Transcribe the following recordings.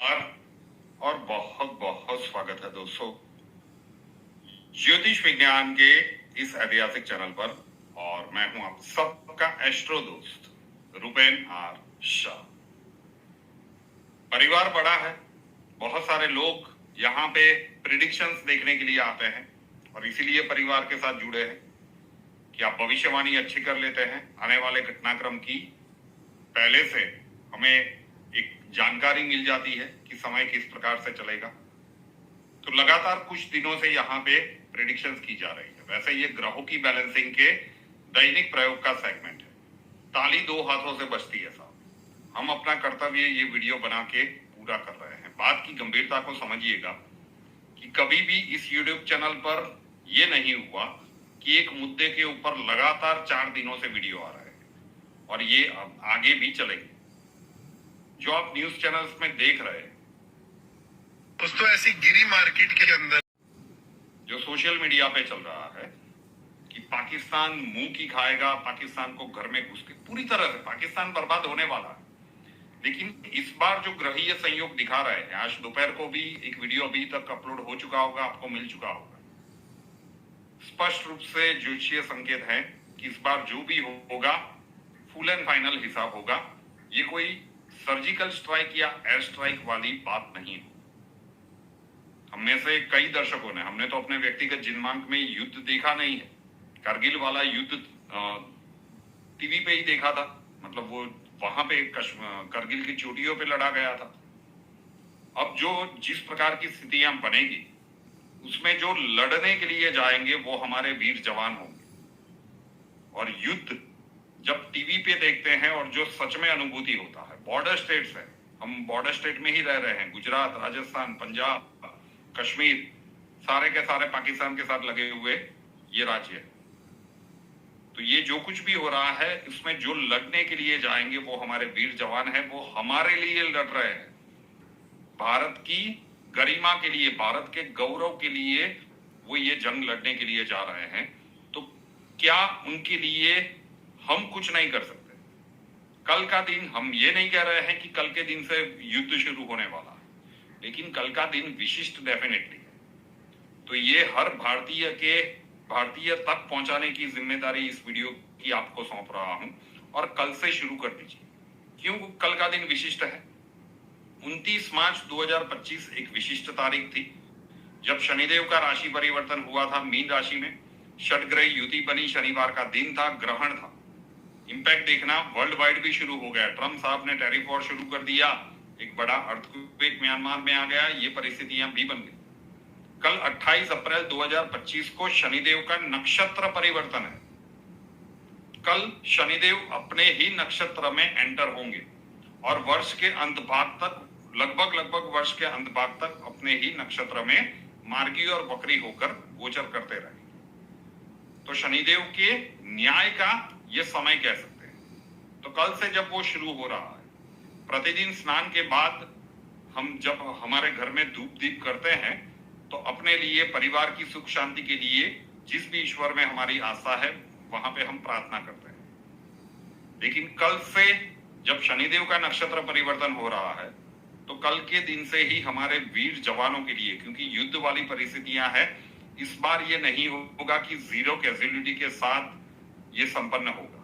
और बहुत बहुत स्वागत है दोस्तों ज्योतिष विज्ञान के इस ऐतिहासिक चैनल पर। और मैं हूं आप सबका एस्ट्रो दोस्त रूपेन आर शाह। परिवार बड़ा है, बहुत सारे लोग यहाँ पे प्रिडिक्शंस देखने के लिए आते हैं और इसीलिए परिवार के साथ जुड़े हैं कि आप भविष्यवाणी अच्छी कर लेते हैं। आने वाले घटनाक्रम की पहले से हमें एक जानकारी मिल जाती है कि समय किस प्रकार से चलेगा। तो लगातार कुछ दिनों से यहाँ पे प्रेडिक्शंस की जा रही है। वैसे ये ग्रहों की बैलेंसिंग के दैनिक प्रयोग का सेगमेंट है। ताली दो हाथों से बजती है साहब। हम अपना कर्तव्य ये वीडियो बना के पूरा कर रहे हैं। बात की गंभीरता को समझिएगा कि कभी भी इस यूट्यूब चैनल पर यह नहीं हुआ कि एक मुद्दे के ऊपर लगातार 4 दिनों से वीडियो आ रहे हैं और ये अब आगे भी चलेंगे। जो आप न्यूज चैनल्स में देख रहे हैं दोस्तों, ऐसी गिरी मार्केट के अंदर जो सोशल मीडिया पे चल रहा है कि पाकिस्तान मुंह की खाएगा, पाकिस्तान को घर में घुस के पूरी तरह से पाकिस्तान बर्बाद होने वाला है। लेकिन इस बार जो ग्रहीय संयोग दिखा रहे हैं, आज दोपहर को भी एक वीडियो अभी तक अपलोड हो चुका होगा, आपको मिल चुका होगा। स्पष्ट रूप से ज्योतिषीय संकेत है कि इस बार जो भी होगा फुल एंड फाइनल हिसाब होगा। ये कोई सर्जिकल स्ट्राइक या एयर स्ट्राइक वाली बात नहीं है। हमने से कई दर्शकों ने, हमने तो अपने व्यक्तिगत जिन्मांक में युद्ध देखा नहीं है। कारगिल वाला युद्ध टीवी पे ही देखा था, मतलब वो वहां पे कारगिल की चोटियों पे लड़ा गया था। अब जो जिस प्रकार की स्थितियां बनेगी उसमें जो लड़ने के लिए जाएंगे वो हमारे वीर जवान होंगे। और युद्ध जब टीवी पे देखते हैं और जो सच में अनुभूति होता है, बॉर्डर स्टेट्स है, हम बॉर्डर स्टेट में ही रह रहे हैं, गुजरात, राजस्थान, पंजाब, कश्मीर, सारे के सारे पाकिस्तान के साथ लगे हुए ये राज्य है। तो ये जो कुछ भी हो रहा है इसमें जो लड़ने के लिए जाएंगे वो हमारे वीर जवान है, वो हमारे लिए लड़ रहे हैं। भारत की गरिमा के लिए, भारत के गौरव के लिए वो ये जंग लड़ने के लिए जा रहे हैं। तो क्या उनके लिए हम कुछ नहीं कर सकते? कल का दिन, हम ये नहीं कह रहे हैं कि कल के दिन से युद्ध शुरू होने वाला है, लेकिन कल का दिन विशिष्ट डेफिनेटली है। तो ये हर भारतीय तक पहुंचाने की जिम्मेदारी इस वीडियो की आपको सौंप रहा हूं। और कल से शुरू कर दीजिए। क्यों कल का दिन विशिष्ट है? 29 मार्च 2025 एक विशिष्ट तारीख थी जब शनिदेव का राशि परिवर्तन हुआ था मीन राशि में। षटग्रह युति बनी, शनिवार का दिन था, ग्रहण था। इंपैक्ट देखना वर्ल्ड वाइड भी शुरू हो गया। ट्रम्प साहब ने टैरिफ वॉर शुरू कर दिया, एक बड़ा अर्थक्वेक म्यांमार में आ गया, ये परिस्थितियां भी बन गई। कल 28 अप्रैल 2025 को शनिदेव का नक्षत्र परिवर्तन है। कल शनिदेव अपने ही नक्षत्र में एंटर होंगे और वर्ष के अंत भाग तक, लगभग वर्ष के अंत भाग तक अपने ही नक्षत्र में मार्गी और वक्री होकर गोचर करते रहेंगे। तो शनिदेव के न्याय का ये समय कह सकते हैं। तो कल से जब वो शुरू हो रहा है, प्रतिदिन स्नान के बाद हम जब हमारे घर में धूप दीप करते हैं तो अपने लिए, परिवार की सुख शांति के लिए जिस भी ईश्वर में हमारी आस्था है वहां पे हम प्रार्थना करते हैं। लेकिन कल से जब शनिदेव का नक्षत्र परिवर्तन हो रहा है तो कल के दिन से ही हमारे वीर जवानों के लिए, क्योंकि युद्ध वाली परिस्थितियां हैं, इस बार ये नहीं होगा कि 0 कैजुअलिटी के साथ ये संपन्न होगा।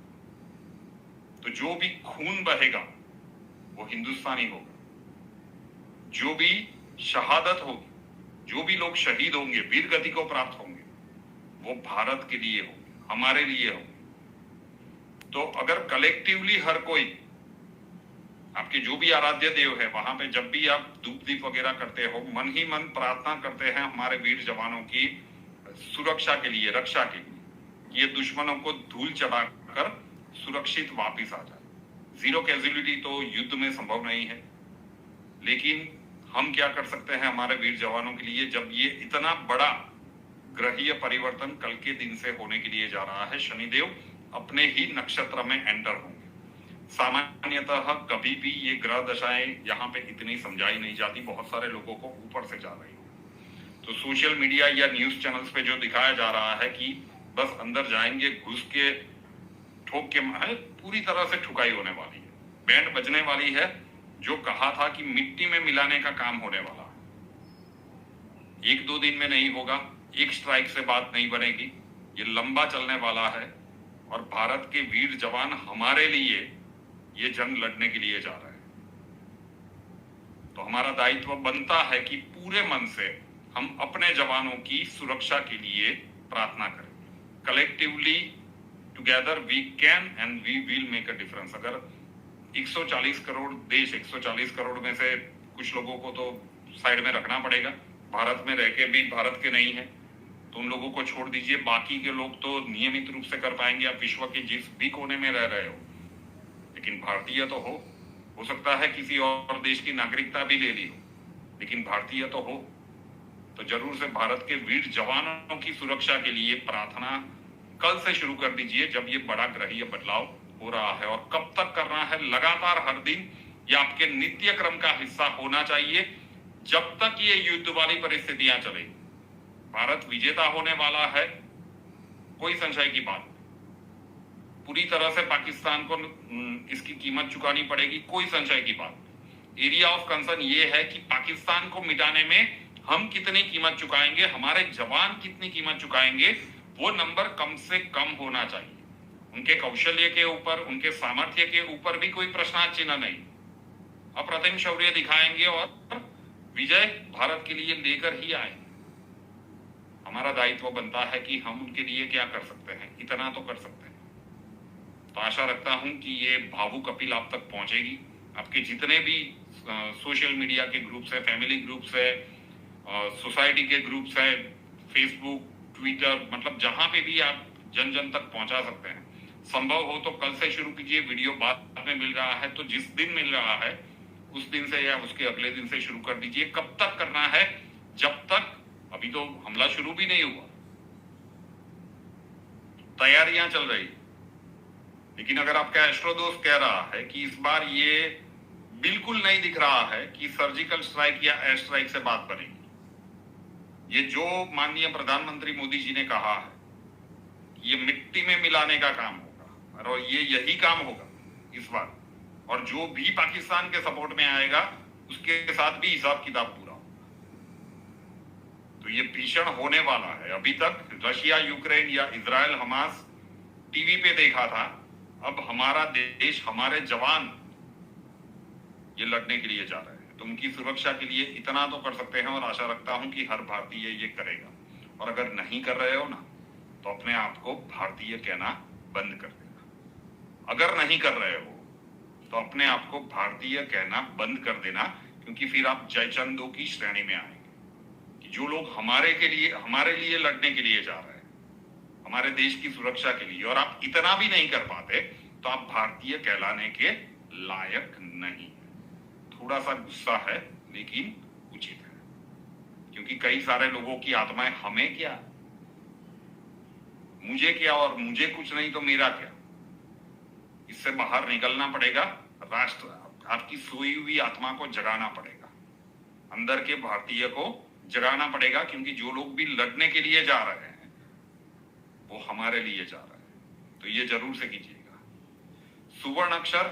तो जो भी खून बहेगा वो हिंदुस्तानी होगा। जो भी शहादत होगी, जो भी लोग शहीद होंगे, वीर गति को प्राप्त होंगे, वो भारत के लिए होंगे, हमारे लिए होंगे। तो अगर कलेक्टिवली हर कोई, आपके जो भी आराध्य देव है वहां पे जब भी आप धूप दीप वगैरह करते हो, मन ही मन प्रार्थना करते हैं हमारे वीर जवानों की सुरक्षा के लिए, रक्षा के लिए, ये दुश्मनों को धूल चढ़ाकर सुरक्षित वापिस आ जाए। 0 कैजुअलिटी तो युद्ध में संभव नहीं है, लेकिन हम क्या कर सकते हैं हमारे वीर जवानों के लिए जब ये इतना बड़ा ग्रहीय परिवर्तन कल के दिन से होने के लिए जा रहा है। शनिदेव अपने ही नक्षत्र में एंटर होंगे। सामान्यतः कभी भी ये ग्रह दशाएं यहाँ पे इतनी समझाई नहीं जाती, बहुत सारे लोगों को ऊपर से जा रही है। तो सोशल मीडिया या न्यूज चैनल्स पे जो दिखाया जा रहा है कि बस अंदर जाएंगे, घुस के ठोक के, पूरी तरह से ठुकाई होने वाली है, बैंड बजने वाली है जो कहा था कि मिट्टी में मिलाने का काम होने वाला है, 1-2 दिन में नहीं होगा, एक स्ट्राइक से बात नहीं बनेगी, ये लंबा चलने वाला है। और भारत के वीर जवान हमारे लिए ये जंग लड़ने के लिए जा रहे हैं। तो हमारा दायित्व बनता है कि पूरे मन से हम अपने जवानों की सुरक्षा के लिए प्रार्थना करें। Collectively together we can and we will make a difference. अगर 140 करोड़ देश, 140 करोड़ में से कुछ लोगों को तो साइड में रखना पड़ेगा, भारत में रह के भी भारत के नहीं है, तो उन लोगों को छोड़ दीजिए। बाकी के लोग तो नियमित रूप से कर पाएंगे। आप विश्व के जिस भी कोने में रह रहे हो, लेकिन भारतीय तो हो सकता है किसी और देश की नागरिकता भी ले ली हो, लेकिन भारतीय तो हो। तो जरूर से भारत के वीर जवानों की सुरक्षा के लिए प्रार्थना कल से शुरू कर दीजिए, जब ये बड़ा ग्रहीय बदलाव हो रहा है। और कब तक करना है? लगातार हर दिन ये आपके नित्य क्रम का हिस्सा होना चाहिए, जब तक ये युद्ध वाली परिस्थितियां चलेगी। भारत विजेता होने वाला है, कोई संशय की बात नहीं। पूरी तरह से पाकिस्तान को इसकी कीमत चुकानी पड़ेगी, कोई संशय की बात नहीं। एरिया ऑफ कंसर्न ये है कि पाकिस्तान को मिटाने में हम कितनी कीमत चुकाएंगे, हमारे जवान कितनी कीमत चुकाएंगे, वो नंबर कम से कम होना चाहिए। उनके कौशल्य के ऊपर, उनके सामर्थ्य के ऊपर भी कोई प्रश्नार्थ चिन्ह नहीं। अप्रतिम शौर्य दिखाएंगे और विजय भारत के लिए लेकर ही आएंगे। हमारा दायित्व बनता है कि हम उनके लिए क्या कर सकते हैं, इतना तो कर सकते हैं। तो आशा रखता हूं कि ये भावुक अपील आप तक पहुंचेगी। आपके जितने भी सोशल मीडिया के ग्रुप्स है, फैमिली ग्रुप्स है, सोसाइटी के ग्रुप्स है, फेसबुक, ट्विटर, मतलब जहां पे भी आप जन जन तक पहुंचा सकते हैं। संभव हो तो कल से शुरू कीजिए। वीडियो बाद में मिल रहा है तो जिस दिन मिल रहा है उस दिन से या उसके अगले दिन से शुरू कर दीजिए। कब तक करना है? जब तक, अभी तो हमला शुरू भी नहीं हुआ, तैयारियां चल रही। लेकिन अगर आपका एस्ट्रो दोस्त कह रहा है कि इस बार ये बिल्कुल नहीं दिख रहा है कि सर्जिकल स्ट्राइक या एयर स्ट्राइक से बात बनेगी, ये जो माननीय प्रधानमंत्री मोदी जी ने कहा है, ये मिट्टी में मिलाने का काम होगा और ये यही काम होगा इस बार। और जो भी पाकिस्तान के सपोर्ट में आएगा उसके साथ भी हिसाब किताब पूरा होगा। तो ये भीषण होने वाला है। अभी तक रशिया यूक्रेन या इजराइल हमास टीवी पे देखा था, अब हमारा देश, हमारे जवान ये लड़ने के लिए जा रहे हैं। तो उनकी सुरक्षा के लिए इतना तो कर सकते हैं और आशा रखता हूं कि हर भारतीय ये करेगा। और अगर नहीं कर रहे हो ना, तो अपने आप को भारतीय कहना बंद कर देना। अगर नहीं कर रहे हो तो अपने आप को भारतीय कहना बंद कर देना, क्योंकि फिर आप जयचंदों की श्रेणी में आएंगे कि जो लोग हमारे लिए लड़ने के लिए जा रहे हैं, हमारे देश की सुरक्षा के लिए, और आप इतना भी नहीं कर पाते तो आप भारतीय कहलाने के लायक नहीं। थोड़ा सा गुस्सा है लेकिन उचित है, क्योंकि कई सारे लोगों की आत्माएं हमें क्या, मुझे क्या, और मुझे कुछ नहीं तो मेरा क्या, इससे बाहर निकलना पड़ेगा। राष्ट्र, आपकी सोई हुई आत्मा को जगाना पड़ेगा, अंदर के भारतीय को जगाना पड़ेगा, क्योंकि जो लोग भी लड़ने के लिए जा रहे हैं वो हमारे लिए जा रहे हैं। तो ये जरूर से कीजिएगा। सुवर्ण अक्षर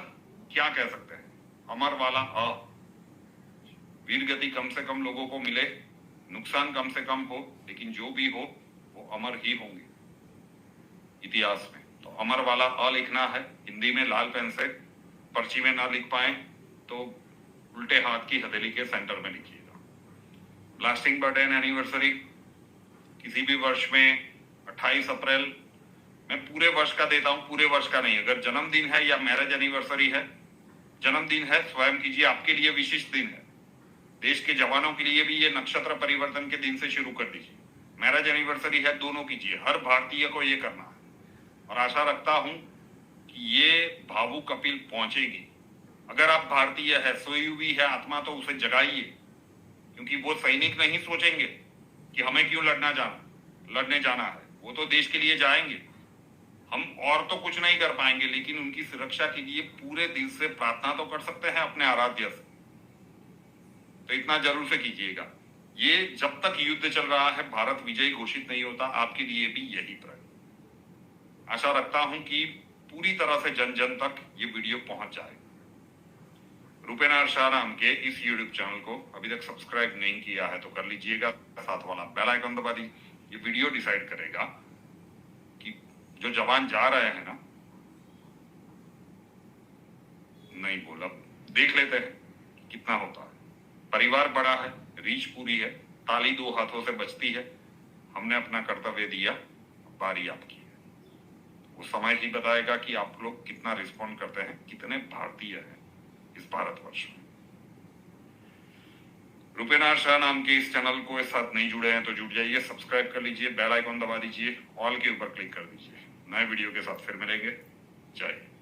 क्या कह सकते हैं? अमर वाला अ। वीर गति कम से कम लोगों को मिले, नुकसान कम से कम हो, लेकिन जो भी हो वो अमर ही होंगे इतिहास में। तो अमर वाला अ लिखना है हिंदी में लाल पेन से। पर्ची में ना लिख पाए तो उल्टे हाथ की हथेली के सेंटर में लिखिएगा। ब्लास्टिंग बर्थडे एंड एनिवर्सरी किसी भी वर्ष में 28 अप्रैल, मैं पूरे वर्ष का देता हूं, पूरे वर्ष का नहीं। अगर जन्मदिन है या मैरिज एनिवर्सरी है, जन्मदिन है स्वयं कीजिए, आपके लिए विशिष्ट दिन है। देश के जवानों के लिए भी ये नक्षत्र परिवर्तन के दिन से शुरू कर दीजिए। मैरिज एनिवर्सरी है, दोनों कीजिए। हर भारतीय को ये करना है और आशा रखता हूं कि ये भावुक अपील पहुंचेगी। अगर आप भारतीय है, सोई हुई है आत्मा, तो उसे जगाइए, क्योंकि वो सैनिक नहीं सोचेंगे कि हमें क्यों लड़ने जाना है। वो तो देश के लिए जाएंगे, हम और तो कुछ नहीं कर पाएंगे, लेकिन उनकी सुरक्षा के लिए पूरे दिल से प्रार्थना तो कर सकते हैं अपने आराध्य से। तो इतना जरूर से कीजिएगा। ये जब तक युद्ध चल रहा है, भारत विजयी घोषित नहीं होता, आपके लिए भी यही प्रयोग। आशा रखता हूं कि पूरी तरह से जन जन तक ये वीडियो पहुंच जाए। रुपेनार शाह नाम के इस यूट्यूब चैनल को अभी तक सब्सक्राइब नहीं किया है तो कर लीजिएगा, साथ वाला बेल आइकन दबा दीजिए। ये वीडियो डिसाइड करेगा कि जो जवान जा रहे हैं ना, नहीं बोला, देख लेते हैं कितना होता है। परिवार बड़ा है, रीच पूरी है, ताली दो हाथों से बजती है। हमने अपना कर्तव्य दिया, बारी आपकी है। वो समय ही बताएगा कि आप लोग कितना रिस्पॉन्ड करते हैं, कितने भारतीय हैं इस भारतवर्ष में। रुपेनार शाह नाम के इस चैनल को इस साथ नहीं जुड़े हैं तो जुड़ जाइए, सब्सक्राइब कर लीजिए, बेल आइकॉन दबा दीजिए, ऑल के ऊपर क्लिक कर दीजिए। नए वीडियो के साथ फिर मिलेंगे। जय हिंद।